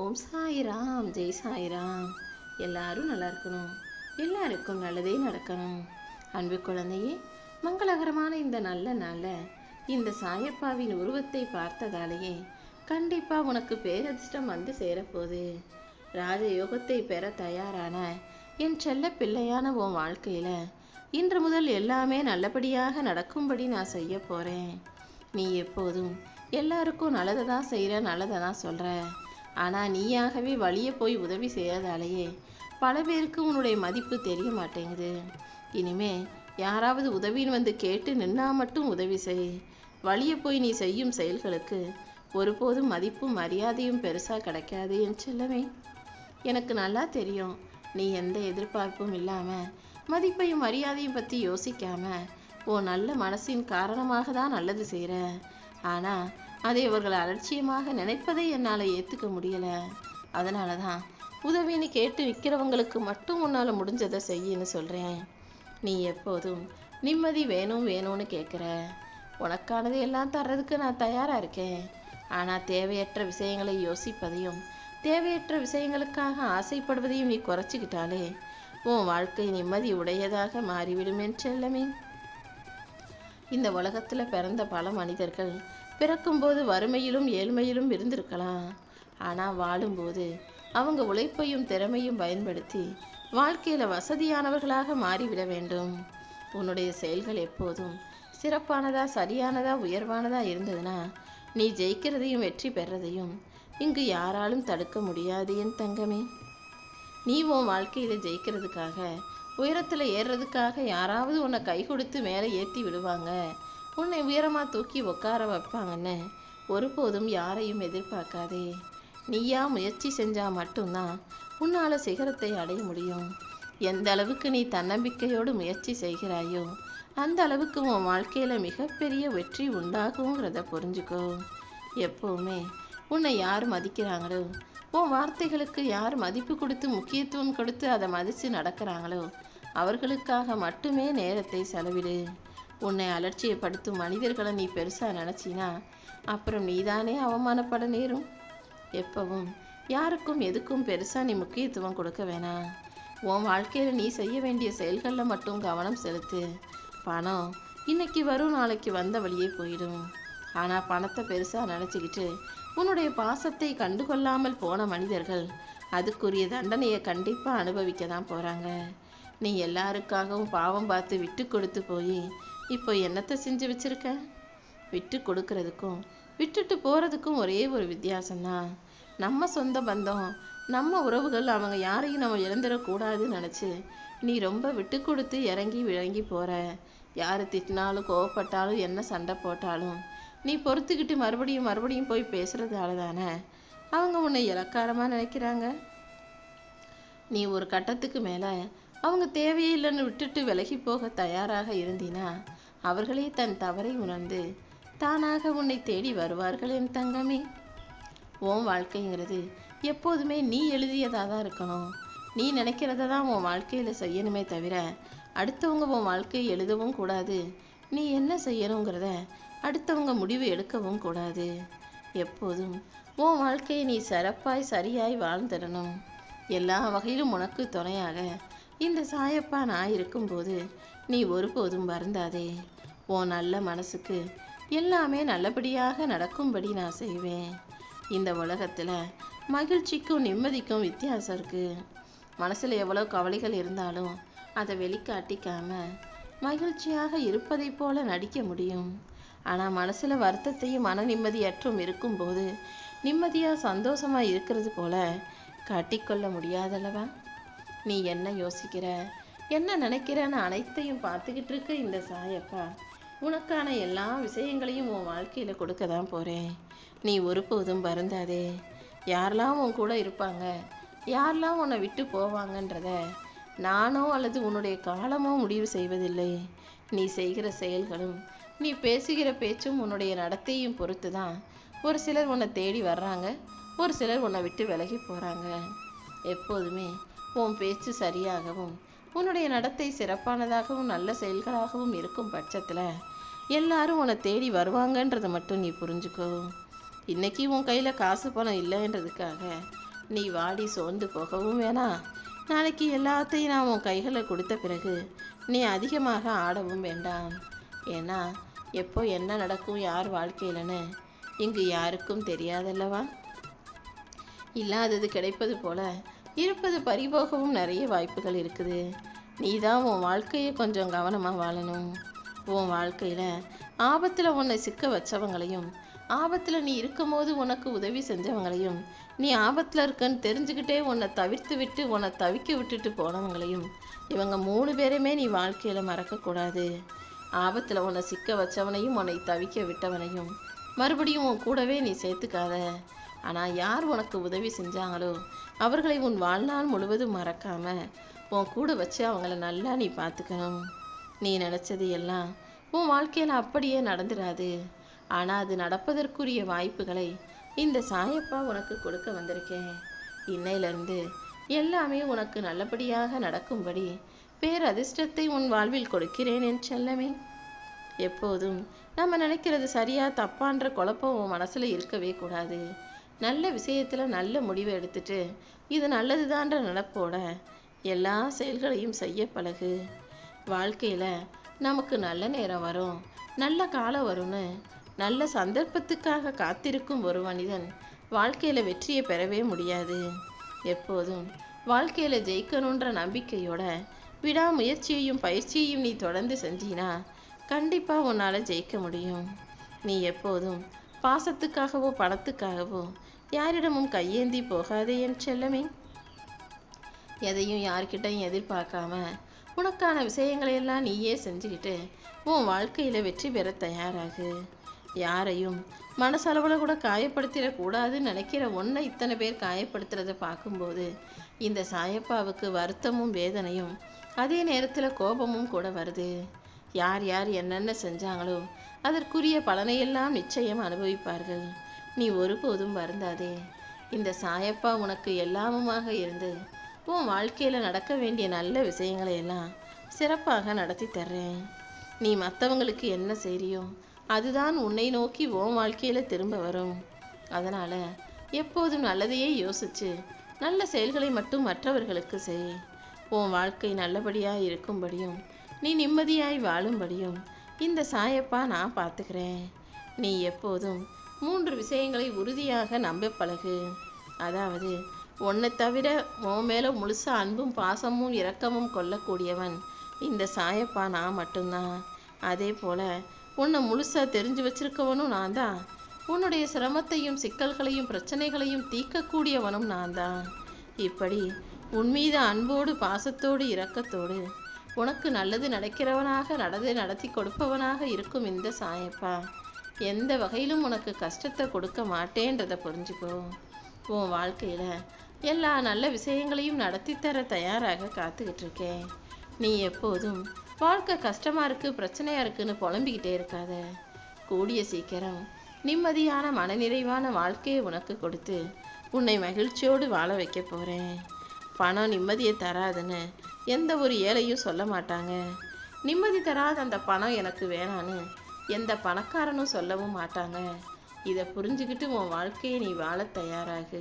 ஓம் சாய்ராம், ஜெய் சாய்ராம். எல்லாரும் நல்லா இருக்கணும், எல்லாருக்கும் நல்லதே நடக்கணும். அன்பு குழந்தையே, மங்களகரமான இந்த நல்ல நாள இந்த சாயப்பாவின் உருவத்தை பார்த்ததாலேயே கண்டிப்பா உனக்கு பேரதிர்ஷ்டம் வந்து சேரப்போகுது. ராஜயோகத்தை பெற தயாரான என் செல்ல பிள்ளையான உன் வாழ்க்கையில இன்று முதல் எல்லாமே நல்லபடியாக நடக்கும்படி நான் செய்ய போறேன். நீ எப்போதும் எல்லாருக்கும் நல்லதை தான் செய்கிற, நல்லதை தான் சொல்கிற. ஆனால் நீயாகவே வழியே போய் உதவி செய்யறதாலேயே பல பேருக்கு உன்னுடைய மதிப்பு தெரிய மாட்டேங்குது. இனிமே யாராவது உதவின்னு வந்து கேட்டு நின்னா மட்டும் உதவி செய். வழியே போய் நீ செய்யும் செயல்களுக்கு ஒருபோதும் மதிப்பும் மரியாதையும் பெருசாக கிடைக்காது என் செல்லமே. எனக்கு நல்லா தெரியும், நீ எந்த எதிர்பார்ப்பும் இல்லாமல் மதிப்பையும் மரியாதையும் பற்றி யோசிக்காம உன் நல்ல மனசின் காரணமாக தான் நல்லது செய்கிற. ஆனால் அதை அவர்கள் அலட்சியமாக நினைப்பதை என்னால் ஏற்றுக்க முடியலை. அதனால தான் உதவின்னு கேட்டு நிற்கிறவங்களுக்கு மட்டும் உன்னால் முடிஞ்சதை செய்யின்னு சொல்கிறேன். நீ எப்போதும் நிம்மதி வேணும் வேணும்னு கேட்குற. உனக்கானது எல்லாம் தர்றதுக்கு நான் தயாராக இருக்கேன். ஆனால் தேவையற்ற விஷயங்களை யோசிப்பதையும் தேவையற்ற விஷயங்களுக்காக ஆசைப்படுவதையும் நீ குறைச்சிக்கிட்டாலே உன் வாழ்க்கை நிம்மதி உடையதாக மாறிவிடும் என் செல்லமே. இந்த உலகத்தில் பிறந்த பல மனிதர்கள் பிறக்கும்போது வறுமையிலும் ஏழ்மையிலும் இருந்திருக்கலாம். ஆனால் வாழும்போது அவங்க உழைப்பையும் திறமையும் பயன்படுத்தி வாழ்க்கையில் வசதியானவர்களாக மாறிவிட வேண்டும். உன்னுடைய செயல்கள் எப்போதும் சிறப்பானதா, சரியானதா, உயர்வானதா இருந்ததுன்னா நீ ஜெயிக்கிறதையும் வெற்றி பெறதையும் இங்கு யாராலும் தடுக்க முடியாது என் தங்கமே. நீ உன் வாழ்க்கையில் ஜெயிக்கிறதுக்காக, உயரத்தில் ஏறுறதுக்காக யாராவது உன்னை கை கொடுத்து மேலே ஏற்றி விடுவாங்க, உன்னை உயரமாக தூக்கி உட்கார வைப்பாங்கன்னு ஒருபோதும் யாரையும் எதிர்பார்க்காதே. நீயா முயற்சி செஞ்சால் மட்டும்தான் உன்னால் சிகரத்தை அடைய முடியும். எந்த அளவுக்கு நீ தன்னம்பிக்கையோடு முயற்சி செய்கிறாயோ அந்த அளவுக்கு உன் வாழ்க்கையில் மிகப்பெரிய வெற்றி உண்டாகுங்கிறத புரிஞ்சுக்கோ. எப்போவுமே உன்னை யார் மதிக்கிறாங்களோ, உன் வார்த்தைகளுக்கு யார் மதிப்பு கொடுத்து முக்கியத்துவம் கொடுத்து அதை மதித்து நடக்கிறாங்களோ அவர்களுக்காக மட்டுமே நேரத்தை செலவிடு. உன்னை அலட்சியப்படுத்தும் மனிதர்களை நீ பெருசாக நினச்சினா அப்புறம் நீதானே அவமானப்பட நேரும். எப்பவும் யாருக்கும் எதுக்கும் பெருசாக நீ முக்கியத்துவம் கொடுக்க வேணாம். உன் வாழ்க்கையில் நீ செய்ய வேண்டிய செயல்களில் மட்டும் கவனம் செலுத்து. பணம் இன்னைக்கு வரும், நாளைக்கு வந்த வழியே போயிடும். ஆனால் பணத்தை பெருசாக நினச்சிக்கிட்டு உன்னுடைய பாசத்தை கண்டுகொள்ளாமல் போன மனிதர்கள் அதுக்குரிய தண்டனையை கண்டிப்பாக அனுபவிக்க தான் போகிறாங்க. நீ எல்லாருக்காகவும் பாவம் பார்த்து விட்டு கொடுத்து போய் இப்போ என்னத்தை செஞ்சு வச்சிருக்க? விட்டு கொடுக்கறதுக்கும் விட்டுட்டு போகிறதுக்கும் ஒரே ஒரு வித்தியாசம்தான். நம்ம சொந்த பந்தம், நம்ம உறவுகள், அவங்க யாரையும் நம்ம இழந்துடக்கூடாதுன்னு நினச்சி நீ ரொம்ப விட்டு கொடுத்து இறங்கி விளங்கி போகிற. யார் திட்டினாலும் கோவப்பட்டாலும் என்ன சண்டை போட்டாலும் நீ பொறுத்துக்கிட்டு மறுபடியும் மறுபடியும் போய் பேசுகிறதால தானே அவங்க உன்னை இலக்காரமாக நினைக்கிறாங்க. நீ ஒரு கட்டத்துக்கு மேலே அவங்க தேவையில்லைன்னு விட்டுட்டு விலகி போக தயாராக இருந்தினா அவர்களே தன் தவறை உணர்ந்து தானாக உன்னை தேடி வருவார்கள் என் தங்கமே. உன் வாழ்க்கைங்கிறது எப்போதுமே நீ எழுதியதாக தான் இருக்கணும். நீ நினைக்கிறத தான் உன் வாழ்க்கையில் செய்யணுமே தவிர அடுத்தவங்க உன் வாழ்க்கையை எழுதவும் கூடாது. நீ என்ன செய்யணுங்கிறத அடுத்தவங்க முடிவு எடுக்கவும் கூடாது. எப்போதும் உன் வாழ்க்கையை நீ சிறப்பாய் சரியாய் வாழ்ந்துடணும். எல்லா வகையிலும் உனக்கு துணையாக இந்த சாயப்பா நான் இருக்கும்போது நீ ஒருபோதும் வருந்தாதே. உன் நல்ல மனசுக்கு எல்லாமே நல்லபடியாக நடக்கும்படி நான் செய்வேன். இந்த உலகத்தில் மகிழ்ச்சிக்கும் நிம்மதிக்கும் வித்தியாசம் இருக்குது. மனசில் எவ்வளோ கவலைகள் இருந்தாலும் அதை வெளிக்காட்டிக்காம மகிழ்ச்சியாக இருப்பதை போல நடிக்க முடியும். ஆனால் மனசில் வருத்தத்தையும் மன நிம்மதியற்றும் இருக்கும்போது நிம்மதியாக சந்தோஷமாக இருக்கிறது போல காட்டிக்கொள்ள முடியாதல்லவா? நீ என்ன யோசிக்கிற, என்ன நினைக்கிறன்னு அனைத்தையும் பார்த்துக்கிட்டு இருக்க இந்த சாயப்பா உனக்கான எல்லா விஷயங்களையும் உன் வாழ்க்கையில் கொடுக்க தான் போகிறேன். நீ ஒருபோதும் வருந்தாதே. யாரெல்லாம் உன் கூட இருப்பாங்க, யாரெல்லாம் உன்னை விட்டு போவாங்கன்றத நானோ அல்லது உன்னுடைய காலமோ முடிவு செய்வதில்லை. நீ செய்கிற செயல்களும் நீ பேசுகிற பேச்சும் உன்னுடைய நடத்தையும் பொறுத்து தான் ஒரு சிலர் உன்னை தேடி வர்றாங்க, ஒரு சிலர் உன்னை விட்டு விலகி போகிறாங்க. எப்போதுமே உன் பேச்சு சரியாகவும் உன்னுடைய நடத்தை சிறப்பானதாகவும் நல்ல செயல்களாகவும் இருக்கும் பட்சத்தில் எல்லாரும் உன்னை தேடி வருவாங்கன்றதை மட்டும் நீ புரிஞ்சுக்கோ. இன்னைக்கு உன் கையில் காசு பணம் இல்லைன்றதுக்காக நீ வாடி சோர்ந்து போகவும் வேணாம். நாளைக்கு எல்லாத்தையும் நான் உன் கைகளில் கொடுத்த பிறகு நீ அதிகமாக ஆடவும் வேண்டாம். ஏன்னா எப்போ என்ன நடக்கும் யார் வாழ்க்கையிலன்னு இங்கு யாருக்கும் தெரியாதல்லவா. இல்லாதது கிடைப்பது போல இருப்பது பறிபோகவும் நிறைய வாய்ப்புகள் இருக்குது. நீ தான் உன் வாழ்க்கையை கொஞ்சம் கவனமாக வாழணும். உன் வாழ்க்கையில் ஆபத்தில் உன்னை சிக்க வச்சவங்களையும், ஆபத்தில் நீ இருக்கும்போது உனக்கு உதவி செஞ்சவங்களையும், நீ ஆபத்தில் இருக்கன்னு தெரிஞ்சுக்கிட்டே உன்னை தவிர்த்து விட்டு உன்னை தவிக்க விட்டுட்டு போனவங்களையும், இவங்க 3 பேருமே நீ வாழ்க்கையில் மறக்கக்கூடாது. ஆபத்தில் உன்னை சிக்க வச்சவனையும் உன்னை தவிக்க விட்டவனையும் மறுபடியும் உன் கூடவே நீ சேர்த்துக்காத. ஆனால் யார் உனக்கு உதவி செஞ்சாங்களோ அவர்களை உன் வாழ்நாள் முழுவதும் மறக்காம உன் கூட வச்சு அவங்கள நல்லா நீ பார்த்துக்கணும். நீ நினச்சது எல்லாம் உன் வாழ்க்கையில் அப்படியே நடந்துடாது. ஆனால் அது நடப்பதற்குரிய வாய்ப்புகளை இந்த சாயப்பா உனக்கு கொடுக்க வந்திருக்கேன். இன்னையிலிருந்து எல்லாமே உனக்கு நல்லபடியாக நடக்கும்படி பேரதிர்ஷ்டத்தை உன் வாழ்வில் கொடுக்கிறேன் என் செல்லமே. எப்போதும் நம்ம நினைக்கிறது சரியா தப்பான்ற குழப்பம் உன் மனசில் இருக்கவே கூடாது. நல்ல விஷயத்தில் நல்ல முடிவை எடுத்துட்டு இது நல்லதுதான்ற நினைப்போட எல்லா செயல்களையும் செய்ய பழகு. வாழ்க்கையில் நமக்கு நல்ல நேரம் வரும், நல்ல காலம் வரும்னு நல்ல சந்தர்ப்பத்துக்காக காத்திருக்கும் ஒரு மனிதன் வாழ்க்கையில் வெற்றியை பெறவே முடியாது. எப்போதும் வாழ்க்கையில் ஜெயிக்கணுன்ற நம்பிக்கையோட விடாமுயற்சியையும் பயிற்சியையும் நீ தொடர்ந்து செஞ்சினா கண்டிப்பாக உன்னால் ஜெயிக்க முடியும். நீ எப்போதும் பாசத்துக்காகவோ பணத்துக்காகவோ யாரிடமும் கையேந்தி போகாதே என் செல்லமே. எதையும் யார்கிட்டையும் எதிர்பார்க்காம உனக்கான விஷயங்களையெல்லாம் நீயே செஞ்சுக்கிட்டு உன் வாழ்க்கையில் வெற்றி பெற தயாராகு. யாரையும் மனசளவில் கூட காயப்படுத்திடக்கூடாதுன்னு நினைக்கிற ஒன்றை இத்தனை பேர் காயப்படுத்துறதை பார்க்கும்போது இந்த சாயப்பாவுக்கு வருத்தமும் வேதனையும் அதே நேரத்தில் கோபமும் கூட வருது. யார் யார் என்னென்ன செஞ்சாங்களோ அதற்குரிய பலனையெல்லாம் நிச்சயம் அனுபவிப்பார்கள். நீ ஒருபோதும் வருந்தாதே. இந்த சாயப்பா உனக்கு எல்லாமுமாக இருந்து உன் வாழ்க்கையில் நடக்க வேண்டிய நல்ல விஷயங்களை எல்லாம் சிறப்பாக நடத்தி தர்றேன். நீ மற்றவங்களுக்கு என்ன செய்றியோ அதுதான் உன்னை நோக்கி உன் வாழ்க்கையில் திரும்ப வரும். அதனால் எப்போதும் நல்லதையே யோசிச்சு நல்ல செயல்களை மட்டும் மற்றவர்களுக்கு செய். உன் வாழ்க்கை நல்லபடியாக இருக்கும்படியும் நீ நிம்மதியாய் வாழும்படியும் இந்த சாயப்பா நான் பார்த்துக்கிறேன். நீ எப்போதும் 3 விஷயங்களை உறுதியாக நம்ப பழகு. அதாவது உன்னை தவிர உன் மேலே முழுசாக அன்பும் பாசமும் இரக்கமும் கொள்ளக்கூடியவன் இந்த சாயப்பா நான் மட்டும்தான். அதே போல் உன்னை முழுசாக தெரிஞ்சு வச்சிருக்கவனும் நான் தான். உன்னுடைய சிரமத்தையும் சிக்கல்களையும் பிரச்சனைகளையும் தீர்க்கக்கூடியவனும் நான் தான். இப்படி உன் மீது அன்போடு பாசத்தோடு இரக்கத்தோடு உனக்கு நல்லது நடக்கிறவனாக நடத்தி கொடுப்பவனாக இருக்கும் இந்த சாயப்பா எந்த வகையிலும் உனக்கு கஷ்டத்தை கொடுக்க மாட்டேன்றதை புரிஞ்சுக்கோ. உன் வாழ்க்கையில் எல்லா நல்ல விஷயங்களையும் நடத்தி தர தயாராக காத்துக்கிட்டு இருக்கேன். நீ எப்போதும் வாழ்க்கை கஷ்டமாக இருக்குது பிரச்சனையாக இருக்குன்னு புலம்பிக்கிட்டே இருக்காத. கூடிய சீக்கிரம் நிம்மதியான மனநிறைவான வாழ்க்கையை உனக்கு கொடுத்து உன்னை மகிழ்ச்சியோடு வாழ வைக்க போகிறேன். பணம் நிம்மதியை தராதுன்னு எந்த ஒரு ஏழையும் சொல்ல மாட்டாங்க. நிம்மதி தராத அந்த பணம் எனக்கு வேணான்னு எந்த பணக்காரனும் சொல்லவும் மாட்டாங்க. இதை புரிஞ்சுக்கிட்டு உன் வாழ்க்கையை நீ வாழ தயாராகு.